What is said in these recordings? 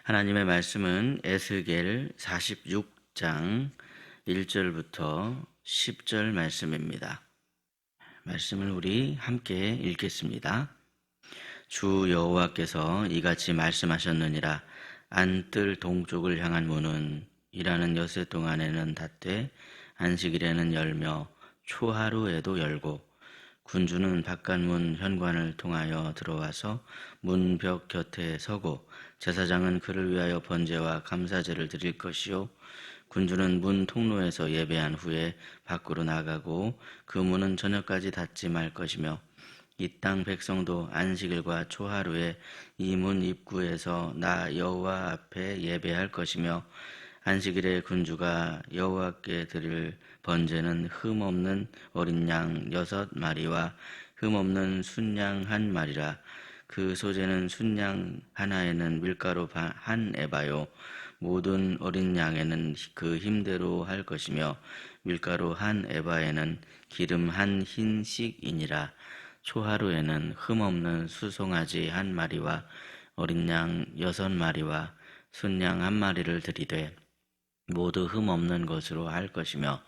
하나님의 말씀은 에스겔 46장 1절부터 10절 말씀입니다. 말씀을 우리 함께 읽겠습니다. 주 여호와께서 이같이 말씀하셨느니라. 안뜰 동쪽을 향한 문은 일하는 엿새 동안에는 닫되 안식일에는 열며 초하루에도 열고 군주는 바깥문 현관을 통하여 들어와서 문벽 곁에 서고 제사장은 그를 위하여 번제와 감사제를 드릴 것이요 군주는 문 통로에서 예배한 후에 밖으로 나가고 그 문은 저녁까지 닫지 말 것이며 이 땅 백성도 안식일과 초하루에 이 문 입구에서 나 여호와 앞에 예배할 것이며 안식일에 군주가 여호와께 드릴 번제는 흠없는 어린 양 6마리와 흠없는 순양 1마리라. 그 소재는 순양 하나에는 밀가루 한 에바요 모든 어린 양에는 그 힘대로 할 것이며 밀가루 한 에바에는 기름 한 흰씩이니라. 초하루에는 흠없는 수송아지 1마리와 어린 양 6마리와 순양 1마리를 드리되 모두 흠없는 것으로 할 것이며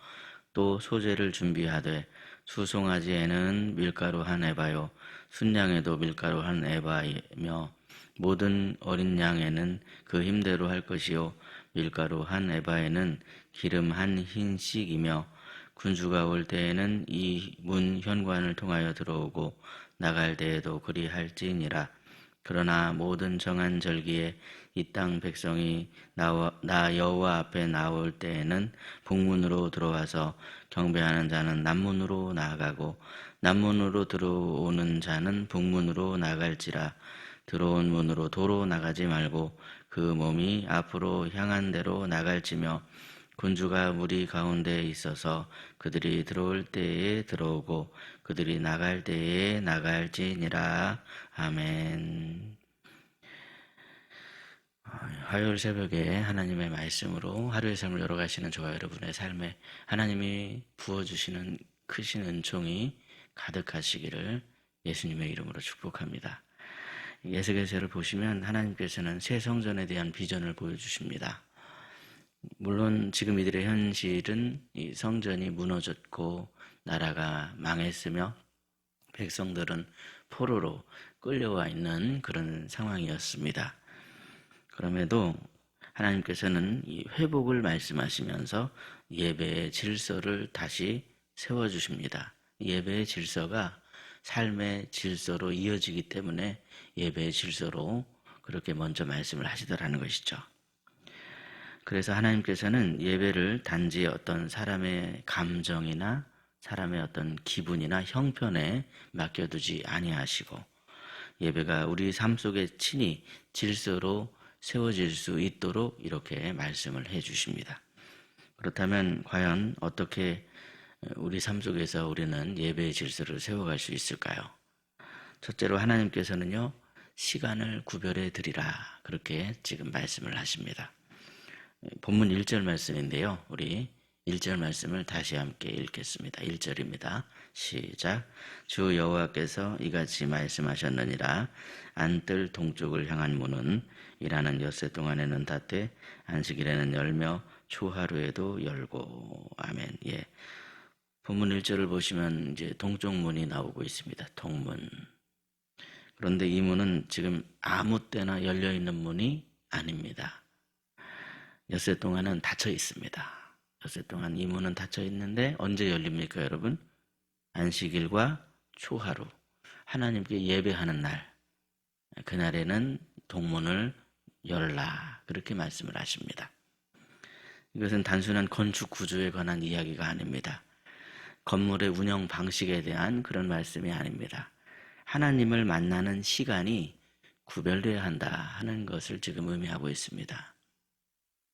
또 소재를 준비하되 수송아지에는 밀가루 한 에바요 순양에도 밀가루 한 에바이며 모든 어린 양에는 그 힘대로 할 것이요 밀가루 한 에바에는 기름 한 흰씩이며 군주가 올 때에는 이 문 현관을 통하여 들어오고 나갈 때에도 그리할지니라. 그러나 모든 정한 절기에 이 땅 백성이 나 여호와 앞에 나올 때에는 북문으로 들어와서 경배하는 자는 남문으로 나아가고 남문으로 들어오는 자는 북문으로 나갈지라. 들어온 문으로 도로 나가지 말고 그 몸이 앞으로 향한 대로 나갈지며 군주가 무리 가운데 있어서 그들이 들어올 때에 들어오고 그들이 나갈 때에 나갈지니라. 아멘. 화요일 새벽에 하나님의 말씀으로 하루의 삶을 열어가시는 저와 여러분의 삶에 하나님이 부어주시는 크신 은총이 가득하시기를 예수님의 이름으로 축복합니다. 에스겔서를 보시면 하나님께서는 새 성전에 대한 비전을 보여주십니다. 물론 지금 이들의 현실은 이 성전이 무너졌고 나라가 망했으며 백성들은 포로로 끌려와 있는 그런 상황이었습니다. 그럼에도 하나님께서는 이 회복을 말씀하시면서 예배의 질서를 다시 세워주십니다. 예배의 질서가 삶의 질서로 이어지기 때문에 예배의 질서로 그렇게 먼저 말씀을 하시더라는 것이죠. 그래서 하나님께서는 예배를 단지 어떤 사람의 감정이나 사람의 어떤 기분이나 형편에 맡겨두지 아니하시고 예배가 우리 삶 속에 친히 질서로 세워질 수 있도록 이렇게 말씀을 해주십니다. 그렇다면 과연 어떻게 우리 삶 속에서 우리는 예배의 질서를 세워갈 수 있을까요? 첫째로 하나님께서는요, 시간을 구별해 드리라 그렇게 지금 말씀을 하십니다. 본문 1절 말씀인데요. 우리 1절 말씀을 다시 함께 읽겠습니다. 1절입니다. 시작. 주 여호와께서 이같이 말씀하셨느니라. 안뜰 동쪽을 향한 문은 일하는 엿새 동안에는 닫되 안식일에는 열며 초하루에도 열고. 아멘. 예. 본문 1절을 보시면 이제 동쪽 문이 나오고 있습니다. 동문. 그런데 이 문은 지금 아무 때나 열려 있는 문이 아닙니다. 엿새 동안은 닫혀 있습니다. 엿새 동안 이 문은 닫혀 있는데 언제 열립니까, 여러분? 안식일과 초하루, 하나님께 예배하는 날, 그날에는 동문을 열라 그렇게 말씀을 하십니다. 이것은 단순한 건축 구조에 관한 이야기가 아닙니다. 건물의 운영 방식에 대한 그런 말씀이 아닙니다. 하나님을 만나는 시간이 구별되어야 한다 하는 것을 지금 의미하고 있습니다.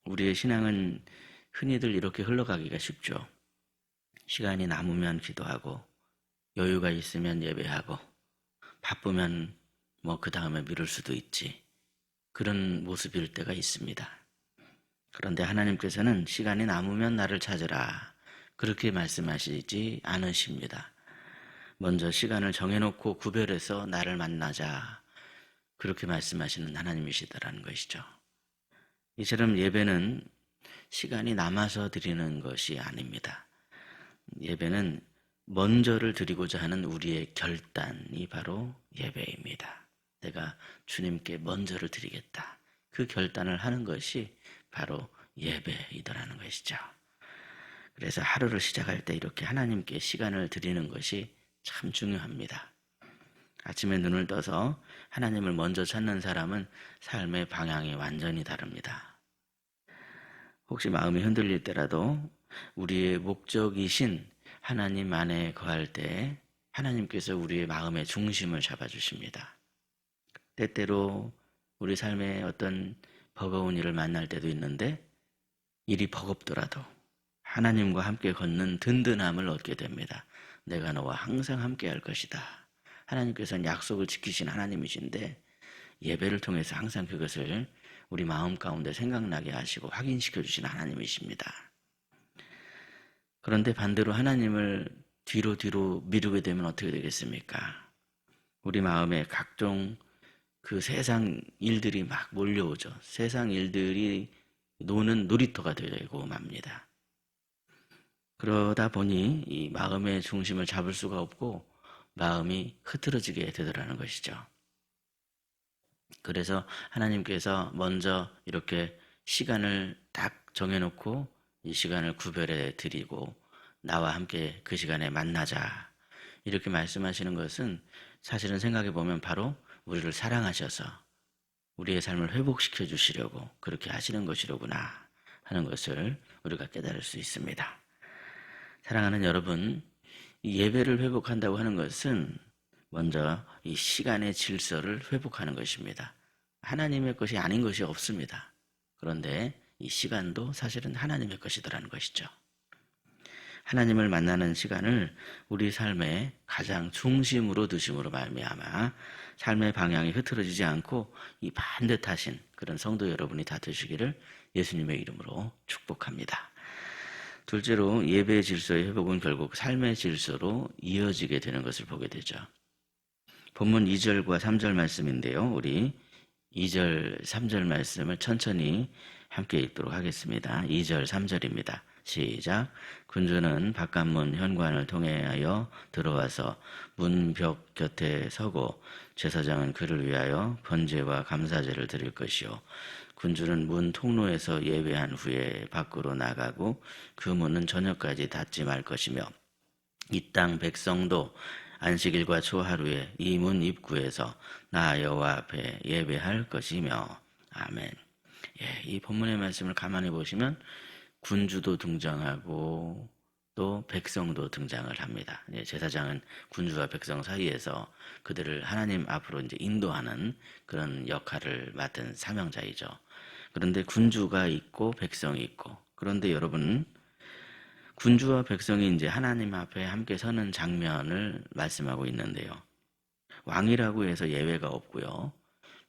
우리의 신앙은 흔히들 이렇게 흘러가기가 쉽죠. 시간이 남으면 기도하고 여유가 있으면 예배하고 바쁘면 그 다음에 미룰 수도 있지. 그런 모습일 때가 있습니다. 그런데 하나님께서는 시간이 남으면 나를 찾으라 그렇게 말씀하시지 않으십니다. 먼저 시간을 정해놓고 구별해서 나를 만나자 그렇게 말씀하시는 하나님이시더라는 것이죠. 이처럼 예배는 시간이 남아서 드리는 것이 아닙니다. 예배는 먼저를 드리고자 하는 우리의 결단이 바로 예배입니다. 내가 주님께 먼저를 드리겠다. 그 결단을 하는 것이 바로 예배이더라는 것이죠. 그래서 하루를 시작할 때 이렇게 하나님께 시간을 드리는 것이 참 중요합니다. 아침에 눈을 떠서 하나님을 먼저 찾는 사람은 삶의 방향이 완전히 다릅니다. 혹시 마음이 흔들릴 때라도 우리의 목적이신 하나님 안에 거할 때 하나님께서 우리의 마음의 중심을 잡아주십니다. 때때로 우리 삶에 어떤 버거운 일을 만날 때도 있는데 일이 버겁더라도 하나님과 함께 걷는 든든함을 얻게 됩니다. 내가 너와 항상 함께 할 것이다. 하나님께서는 약속을 지키신 하나님이신데 예배를 통해서 항상 그것을 우리 마음 가운데 생각나게 하시고 확인시켜 주신 하나님이십니다. 그런데 반대로 하나님을 뒤로 미루게 되면 어떻게 되겠습니까? 우리 마음에 각종 그 세상 일들이 막 몰려오죠. 세상 일들이 노는 놀이터가 되고 맙니다. 그러다 보니 이 마음의 중심을 잡을 수가 없고 마음이 흐트러지게 되더라는 것이죠. 그래서 하나님께서 먼저 이렇게 시간을 딱 정해놓고 이 시간을 구별해 드리고 나와 함께 그 시간에 만나자 이렇게 말씀하시는 것은 사실은 생각해 보면 바로 우리를 사랑하셔서 우리의 삶을 회복시켜 주시려고 그렇게 하시는 것이로구나 하는 것을 우리가 깨달을 수 있습니다. 사랑하는 여러분, 이 예배를 회복한다고 하는 것은 먼저 이 시간의 질서를 회복하는 것입니다. 하나님의 것이 아닌 것이 없습니다. 그런데 이 시간도 사실은 하나님의 것이더라는 것이죠. 하나님을 만나는 시간을 우리 삶의 가장 중심으로 두심으로 말미암아 삶의 방향이 흐트러지지 않고 이 반듯하신 그런 성도 여러분이 다 되시기를 예수님의 이름으로 축복합니다. 둘째로 예배의 질서의 회복은 결국 삶의 질서로 이어지게 되는 것을 보게 되죠. 본문 2절과 3절 말씀인데요. 우리 2절, 3절 말씀을 천천히 함께 읽도록 하겠습니다. 2절, 3절입니다. 시작. 군주는 바깥문 현관을 통하여 들어와서 문벽 곁에 서고 제사장은 그를 위하여 번제와 감사제를 드릴 것이요. 군주는 문 통로에서 예배한 후에 밖으로 나가고 그 문은 저녁까지 닫지 말 것이며 이 땅 백성도 안식일과 초하루에 이 문 입구에서 나 여호와 앞에 예배할 것이며 아멘. 이 본문의 말씀을 가만히 보시면 군주도 등장하고 또 백성도 등장을 합니다. 제사장은 군주와 백성 사이에서 그들을 하나님 앞으로 이제 인도하는 그런 역할을 맡은 사명자이죠. 그런데 군주가 있고 백성이 있고, 그런데 여러분, 군주와 백성이 이제 하나님 앞에 함께 서는 장면을 말씀하고 있는데요. 왕이라고 해서 예외가 없고요.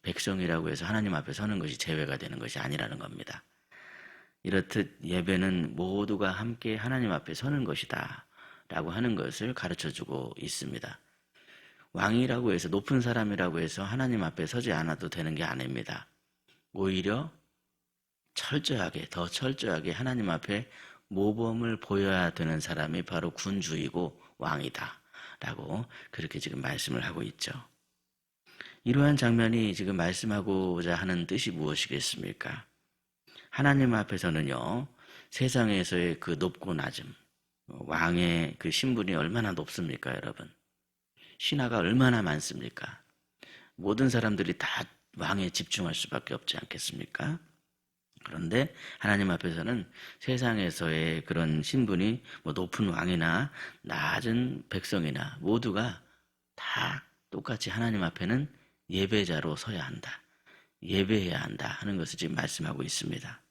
백성이라고 해서 하나님 앞에 서는 것이 제외가 되는 것이 아니라는 겁니다. 이렇듯 예배는 모두가 함께 하나님 앞에 서는 것이다 라고 하는 것을 가르쳐주고 있습니다. 왕이라고 해서 높은 사람이라고 해서 하나님 앞에 서지 않아도 되는 게 아닙니다. 오히려 더 철저하게 하나님 앞에 모범을 보여야 되는 사람이 바로 군주이고 왕이다 라고 그렇게 지금 말씀을 하고 있죠. 이러한 장면이 지금 말씀하고자 하는 뜻이 무엇이겠습니까? 하나님 앞에서는요, 세상에서의 그 높고 낮음, 왕의 그 신분이 얼마나 높습니까, 여러분? 신하가 얼마나 많습니까? 모든 사람들이 다 왕에 집중할 수밖에 없지 않겠습니까? 그런데 하나님 앞에서는 세상에서의 그런 신분이 높은 왕이나 낮은 백성이나 모두가 다 똑같이 하나님 앞에는 예배자로 서야 한다. 예배해야 한다 하는 것을 지금 말씀하고 있습니다.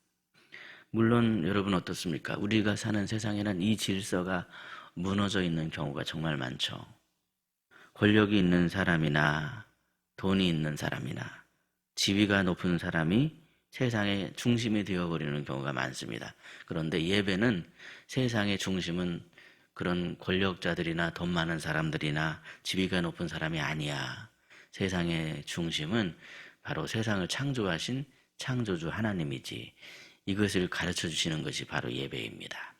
물론 여러분 어떻습니까? 우리가 사는 세상에는 이 질서가 무너져 있는 경우가 정말 많죠. 권력이 있는 사람이나 돈이 있는 사람이나 지위가 높은 사람이 세상의 중심이 되어버리는 경우가 많습니다. 그런데 예배는 세상의 중심은 그런 권력자들이나 돈 많은 사람들이나 지위가 높은 사람이 아니야. 세상의 중심은 바로 세상을 창조하신 창조주 하나님이지. 이것을 가르쳐 주시는 것이 바로 예배입니다.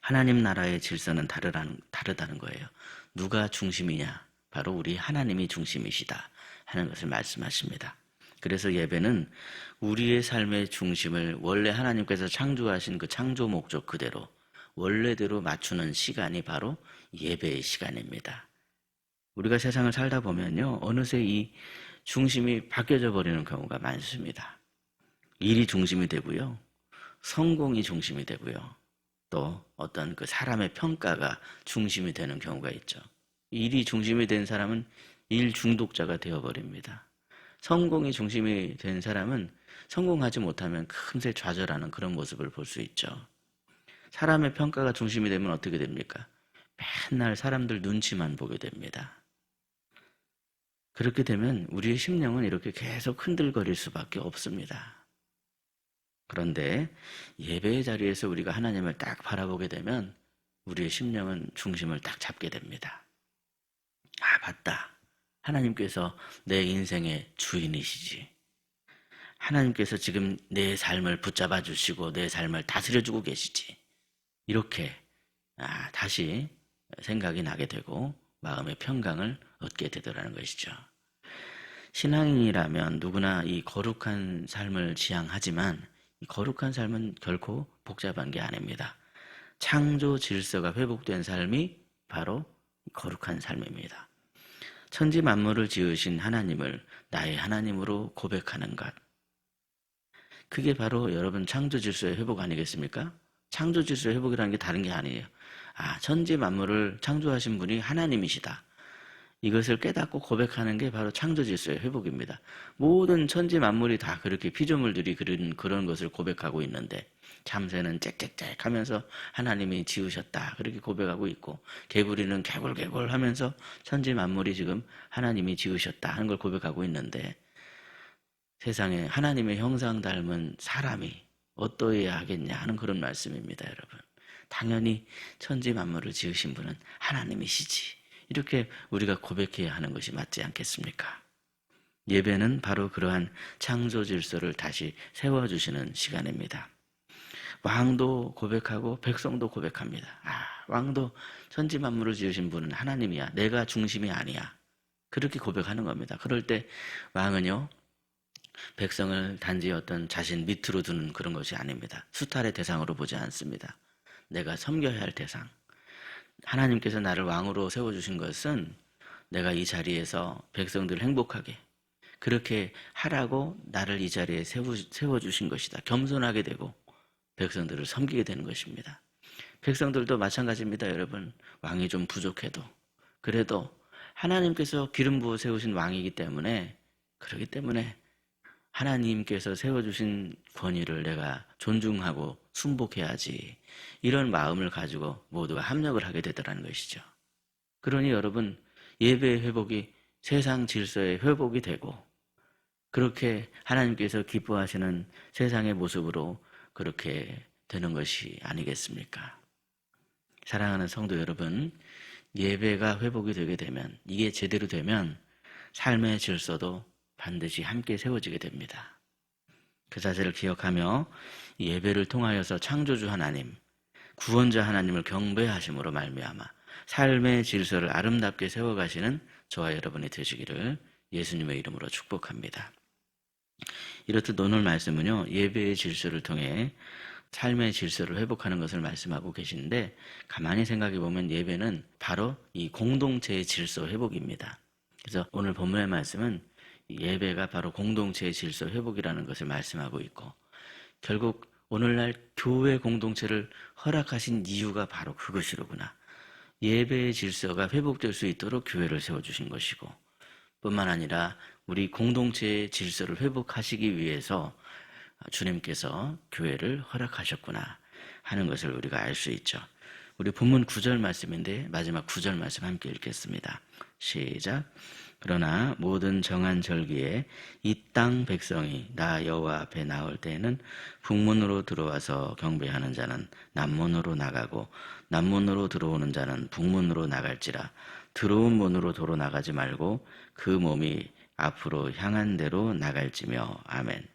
하나님 나라의 질서는 다르다는 거예요. 누가 중심이냐? 바로 우리 하나님이 중심이시다 하는 것을 말씀하십니다. 그래서 예배는 우리의 삶의 중심을 원래 하나님께서 창조하신 그 창조 목적 그대로 원래대로 맞추는 시간이 바로 예배의 시간입니다. 우리가 세상을 살다 보면요, 어느새 이 중심이 바뀌어져 버리는 경우가 많습니다. 일이 중심이 되고요, 성공이 중심이 되고요, 또 어떤 그 사람의 평가가 중심이 되는 경우가 있죠. 일이 중심이 된 사람은 일 중독자가 되어버립니다. 성공이 중심이 된 사람은 성공하지 못하면 금세 좌절하는 그런 모습을 볼 수 있죠. 사람의 평가가 중심이 되면 어떻게 됩니까? 맨날 사람들 눈치만 보게 됩니다. 그렇게 되면 우리의 심령은 이렇게 계속 흔들거릴 수밖에 없습니다. 그런데 예배의 자리에서 우리가 하나님을 딱 바라보게 되면 우리의 심령은 중심을 딱 잡게 됩니다. 아, 맞다. 하나님께서 내 인생의 주인이시지. 하나님께서 지금 내 삶을 붙잡아 주시고 내 삶을 다스려 주고 계시지. 이렇게 다시 생각이 나게 되고 마음의 평강을 얻게 되더라는 것이죠. 신앙인이라면 누구나 이 거룩한 삶을 지향하지만 이 거룩한 삶은 결코 복잡한 게 아닙니다. 창조 질서가 회복된 삶이 바로 거룩한 삶입니다. 천지 만물을 지으신 하나님을 나의 하나님으로 고백하는 것. 그게 바로 여러분 창조 질서의 회복 아니겠습니까? 창조 질서의 회복이라는 게 다른 게 아니에요. 천지 만물을 창조하신 분이 하나님이시다. 이것을 깨닫고 고백하는 게 바로 창조 질서의 회복입니다. 모든 천지 만물이 다 그렇게 피조물들이 그런 것을 고백하고 있는데 참새는 짹짹짹 하면서 하나님이 지으셨다 그렇게 고백하고 있고 개구리는 개굴개굴 하면서 천지 만물이 지금 하나님이 지으셨다 하는 걸 고백하고 있는데 세상에 하나님의 형상 닮은 사람이 어떠해야 하겠냐 하는 그런 말씀입니다. 여러분, 당연히 천지 만물을 지으신 분은 하나님이시지. 이렇게 우리가 고백해야 하는 것이 맞지 않겠습니까? 예배는 바로 그러한 창조 질서를 다시 세워주시는 시간입니다. 왕도 고백하고 백성도 고백합니다. 왕도 천지 만물을 지으신 분은 하나님이야. 내가 중심이 아니야. 그렇게 고백하는 겁니다. 그럴 때 왕은요, 백성을 단지 어떤 자신 밑으로 두는 그런 것이 아닙니다. 수탈의 대상으로 보지 않습니다. 내가 섬겨야 할 대상. 하나님께서 나를 왕으로 세워주신 것은 내가 이 자리에서 백성들을 행복하게 그렇게 하라고 나를 이 자리에 세워주신 것이다. 겸손하게 되고 백성들을 섬기게 되는 것입니다. 백성들도 마찬가지입니다. 여러분, 왕이 좀 부족해도 그래도 하나님께서 기름 부어 세우신 왕이기 때문에 그렇기 때문에 하나님께서 세워주신 권위를 내가 존중하고 순복해야지, 이런 마음을 가지고 모두가 합력을 하게 되더라는 것이죠. 그러니 여러분, 예배의 회복이 세상 질서의 회복이 되고 그렇게 하나님께서 기뻐하시는 세상의 모습으로 그렇게 되는 것이 아니겠습니까? 사랑하는 성도 여러분, 예배가 회복이 되게 되면, 이게 제대로 되면 삶의 질서도 반드시 함께 세워지게 됩니다. 그 자세를 기억하며 예배를 통하여서 창조주 하나님, 구원자 하나님을 경배하심으로 말미암아 삶의 질서를 아름답게 세워가시는 저와 여러분이 되시기를 예수님의 이름으로 축복합니다. 이렇듯 오늘 말씀은요, 예배의 질서를 통해 삶의 질서를 회복하는 것을 말씀하고 계시는데, 가만히 생각해 보면 예배는 바로 이 공동체의 질서 회복입니다. 그래서 오늘 본문의 말씀은 예배가 바로 공동체의 질서 회복이라는 것을 말씀하고 있고, 결국 오늘날 교회 공동체를 허락하신 이유가 바로 그것이로구나. 예배의 질서가 회복될 수 있도록 교회를 세워주신 것이고, 뿐만 아니라 우리 공동체의 질서를 회복하시기 위해서 주님께서 교회를 허락하셨구나 하는 것을 우리가 알 수 있죠. 우리 본문 9절 말씀인데 마지막 9절 말씀 함께 읽겠습니다. 시작. 그러나 모든 정한 절기에 이 땅 백성이 나 여호와 앞에 나올 때에는 북문으로 들어와서 경배하는 자는 남문으로 나가고 남문으로 들어오는 자는 북문으로 나갈지라. 들어온 문으로 도로 나가지 말고 그 몸이 앞으로 향한 대로 나갈지며. 아멘.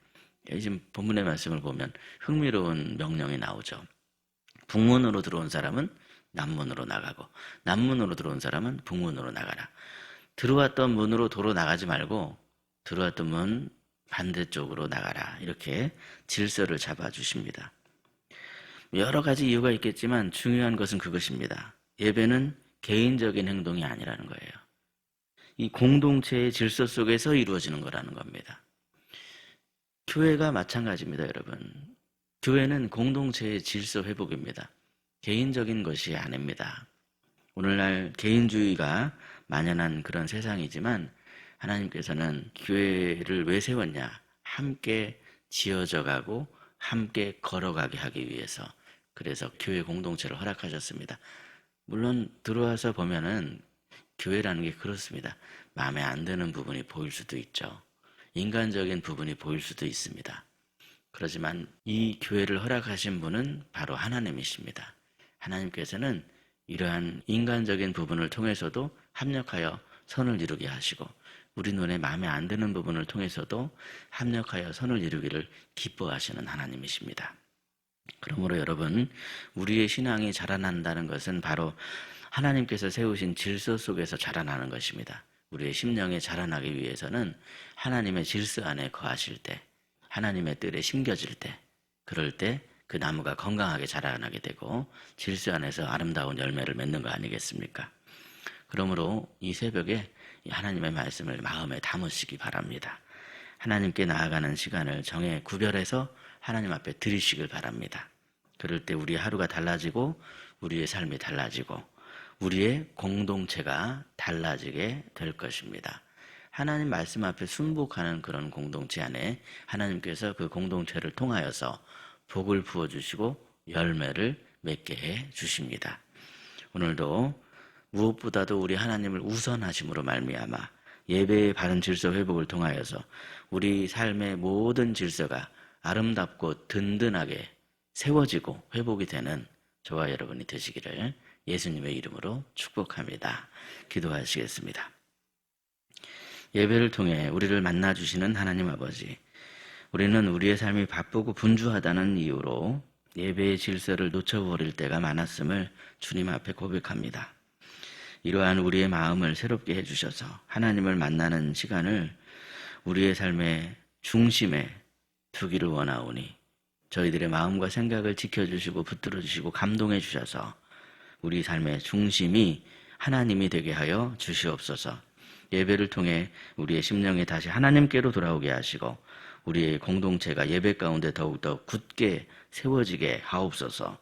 지금 본문의 말씀을 보면 흥미로운 명령이 나오죠. 북문으로 들어온 사람은 남문으로 나가고 남문으로 들어온 사람은 북문으로 나가라. 들어왔던 문으로 도로 나가지 말고 들어왔던 문 반대쪽으로 나가라. 이렇게 질서를 잡아주십니다. 여러 가지 이유가 있겠지만 중요한 것은 그것입니다. 예배는 개인적인 행동이 아니라는 거예요. 이 공동체의 질서 속에서 이루어지는 거라는 겁니다. 교회가 마찬가지입니다, 여러분. 교회는 공동체의 질서 회복입니다. 개인적인 것이 아닙니다. 오늘날 개인주의가 만연한 그런 세상이지만 하나님께서는 교회를 왜 세웠냐? 함께 지어져 가고 함께 걸어가게 하기 위해서. 그래서 교회 공동체를 허락하셨습니다. 물론 들어와서 보면은 교회라는 게 그렇습니다. 마음에 안 드는 부분이 보일 수도 있죠. 인간적인 부분이 보일 수도 있습니다. 그렇지만 이 교회를 허락하신 분은 바로 하나님이십니다. 하나님께서는 이러한 인간적인 부분을 통해서도 합력하여 선을 이루게 하시고 우리 눈에 마음에 안 드는 부분을 통해서도 합력하여 선을 이루기를 기뻐하시는 하나님이십니다. 그러므로 여러분, 우리의 신앙이 자라난다는 것은 바로 하나님께서 세우신 질서 속에서 자라나는 것입니다. 우리의 심령이 자라나기 위해서는 하나님의 질서 안에 거하실 때, 하나님의 뜰에 심겨질 때, 그럴 때 그 나무가 건강하게 자라나게 되고 질서 안에서 아름다운 열매를 맺는 거 아니겠습니까? 그러므로 이 새벽에 하나님의 말씀을 마음에 담으시기 바랍니다. 하나님께 나아가는 시간을 정해 구별해서 하나님 앞에 드리시길 바랍니다. 그럴 때 우리의 하루가 달라지고 우리의 삶이 달라지고 우리의 공동체가 달라지게 될 것입니다. 하나님 말씀 앞에 순복하는 그런 공동체 안에 하나님께서 그 공동체를 통하여서 복을 부어주시고 열매를 맺게 해 주십니다. 오늘도 무엇보다도 우리 하나님을 우선하심으로 말미암아 예배의 바른 질서 회복을 통하여서 우리 삶의 모든 질서가 아름답고 든든하게 세워지고 회복이 되는 저와 여러분이 되시기를 예수님의 이름으로 축복합니다. 기도하시겠습니다. 예배를 통해 우리를 만나주시는 하나님 아버지, 우리는 우리의 삶이 바쁘고 분주하다는 이유로 예배의 질서를 놓쳐버릴 때가 많았음을 주님 앞에 고백합니다. 이러한 우리의 마음을 새롭게 해주셔서 하나님을 만나는 시간을 우리의 삶의 중심에 두기를 원하오니 저희들의 마음과 생각을 지켜주시고 붙들어주시고 감동해 주셔서 우리 삶의 중심이 하나님이 되게 하여 주시옵소서. 예배를 통해 우리의 심령이 다시 하나님께로 돌아오게 하시고 우리의 공동체가 예배 가운데 더욱더 굳게 세워지게 하옵소서.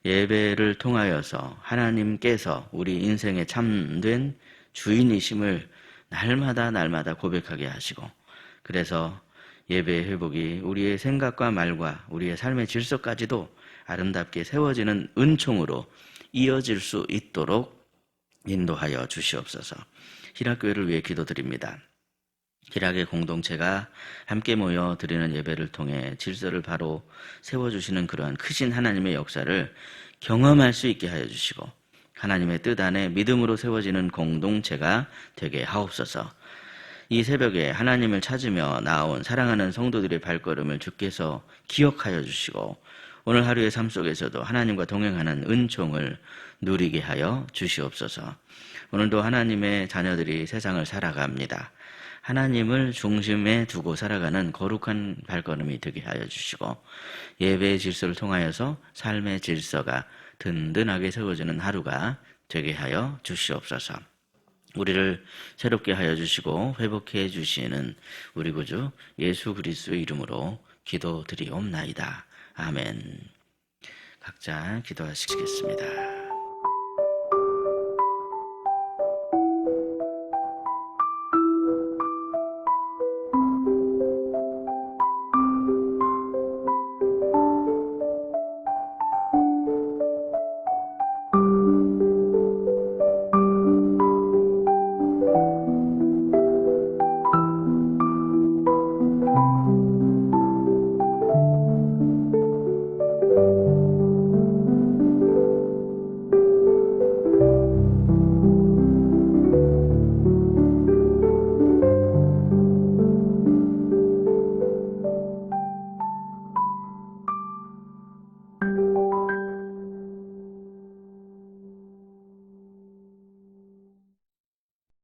예배를 통하여서 하나님께서 우리 인생의 참된 주인이심을 날마다 고백하게 하시고 그래서 예배의 회복이 우리의 생각과 말과 우리의 삶의 질서까지도 아름답게 세워지는 은총으로 이어질 수 있도록 인도하여 주시옵소서. 희락교회를 위해 기도드립니다. 희락의 공동체가 함께 모여 드리는 예배를 통해 질서를 바로 세워주시는 그러한 크신 하나님의 역사를 경험할 수 있게 하여 주시고 하나님의 뜻 안에 믿음으로 세워지는 공동체가 되게 하옵소서. 이 새벽에 하나님을 찾으며 나온 사랑하는 성도들의 발걸음을 주께서 기억하여 주시고 오늘 하루의 삶 속에서도 하나님과 동행하는 은총을 누리게 하여 주시옵소서. 오늘도 하나님의 자녀들이 세상을 살아갑니다. 하나님을 중심에 두고 살아가는 거룩한 발걸음이 되게 하여 주시고 예배의 질서를 통하여서 삶의 질서가 든든하게 세워지는 하루가 되게 하여 주시옵소서. 우리를 새롭게 하여 주시고 회복해 주시는 우리 구주 예수 그리스도의 이름으로 기도드리옵나이다. 아멘. 각자 기도하시겠습니다.